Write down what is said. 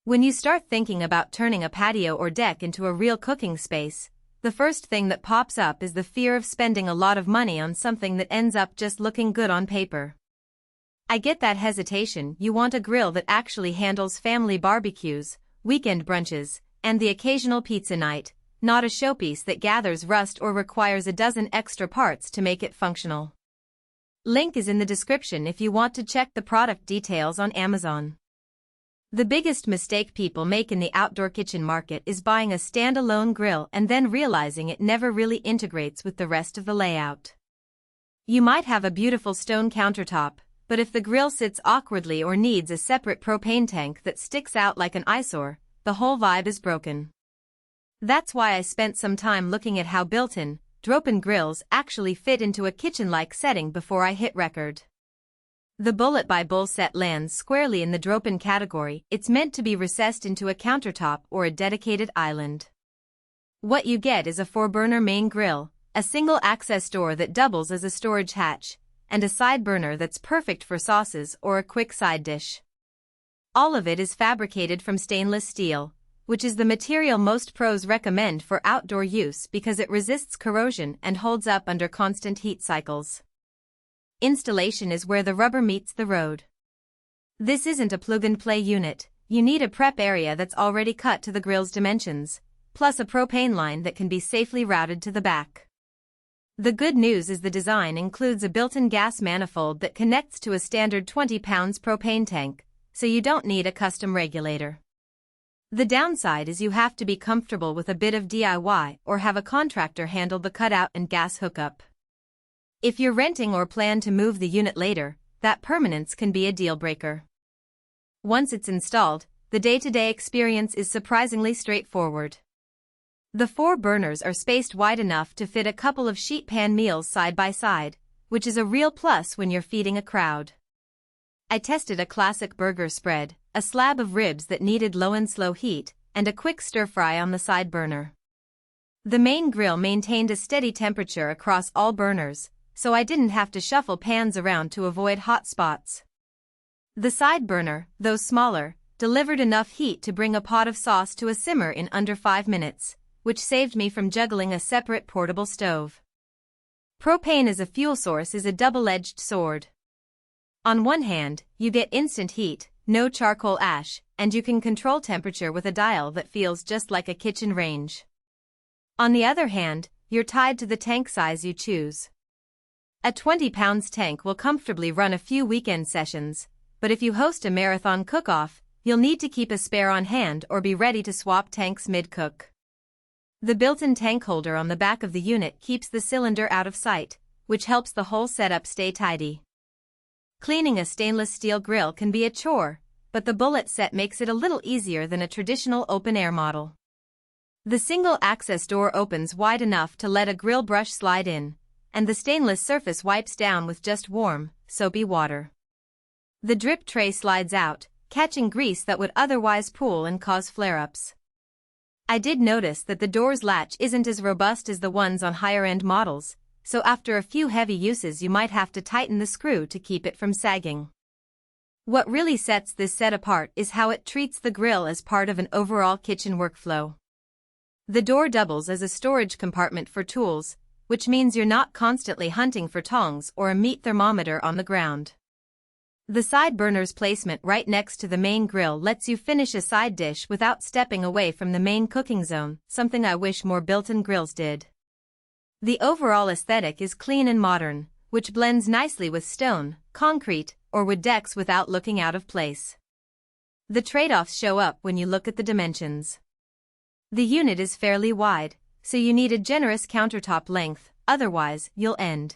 When you start thinking about turning a patio or deck into a real cooking space, the first thing that pops up is the fear of spending a lot of money on something that ends up just looking good on paper. I get that hesitation. You want a grill that actually handles family barbecues, weekend brunches, and the occasional pizza night, not a showpiece that gathers rust or requires a dozen extra parts to make it functional. Link is in the description if you want to check the product details on Amazon. The biggest mistake people make in the outdoor kitchen market is buying a standalone grill and then realizing it never really integrates with the rest of the layout. You might have a beautiful stone countertop, but if the grill sits awkwardly or needs a separate propane tank that sticks out like an eyesore, the whole vibe is broken. That's why I spent some time looking at how built-in, drop-in grills actually fit into a kitchen-like setting before I hit record. The Bullet by Bull set lands squarely in the drop-in category. It's meant to be recessed into a countertop or a dedicated island. What you get is a 4-burner main grill, a single access door that doubles as a storage hatch, and a side burner that's perfect for sauces or a quick side dish. All of it is fabricated from stainless steel, which is the material most pros recommend for outdoor use because it resists corrosion and holds up under constant heat cycles. Installation is where the rubber meets the road. This isn't a plug-and-play unit. You need a prep area that's already cut to the grill's dimensions, plus a propane line that can be safely routed to the back. The good news is the design includes a built-in gas manifold that connects to a standard 20 pounds propane tank, so you don't need a custom regulator. The downside is you have to be comfortable with a bit of DIY or have a contractor handle the cutout and gas hookup. If you're renting or plan to move the unit later, that permanence can be a deal-breaker. Once it's installed, the day-to-day experience is surprisingly straightforward. The 4 burners are spaced wide enough to fit a couple of sheet pan meals side by side, which is a real plus when you're feeding a crowd. I tested a classic burger spread, a slab of ribs that needed low and slow heat, and a quick stir-fry on the side burner. The main grill maintained a steady temperature across all burners, so I didn't have to shuffle pans around to avoid hot spots. The side burner, though smaller, delivered enough heat to bring a pot of sauce to a simmer in under 5 minutes, which saved me from juggling a separate portable stove. Propane as a fuel source is a double-edged sword. On one hand, you get instant heat, no charcoal ash, and you can control temperature with a dial that feels just like a kitchen range. On the other hand, you're tied to the tank size you choose. A 20 pounds tank will comfortably run a few weekend sessions, but if you host a marathon cook-off, you'll need to keep a spare on hand or be ready to swap tanks mid-cook. The built-in tank holder on the back of the unit keeps the cylinder out of sight, which helps the whole setup stay tidy. Cleaning a stainless steel grill can be a chore, but the Bullet set makes it a little easier than a traditional open-air model. The single access door opens wide enough to let a grill brush slide in, and the stainless surface wipes down with just warm, soapy water. The drip tray slides out, catching grease that would otherwise pool and cause flare-ups. I did notice that the door's latch isn't as robust as the ones on higher-end models, so after a few heavy uses you might have to tighten the screw to keep it from sagging. What really sets this set apart is how it treats the grill as part of an overall kitchen workflow. The door doubles as a storage compartment for tools, which means you're not constantly hunting for tongs or a meat thermometer on the ground. The side burner's placement right next to the main grill lets you finish a side dish without stepping away from the main cooking zone, something I wish more built-in grills did. The overall aesthetic is clean and modern, which blends nicely with stone, concrete, or wood decks without looking out of place. The trade-offs show up when you look at the dimensions. The unit is fairly wide, so you need a generous countertop length, otherwise you'll end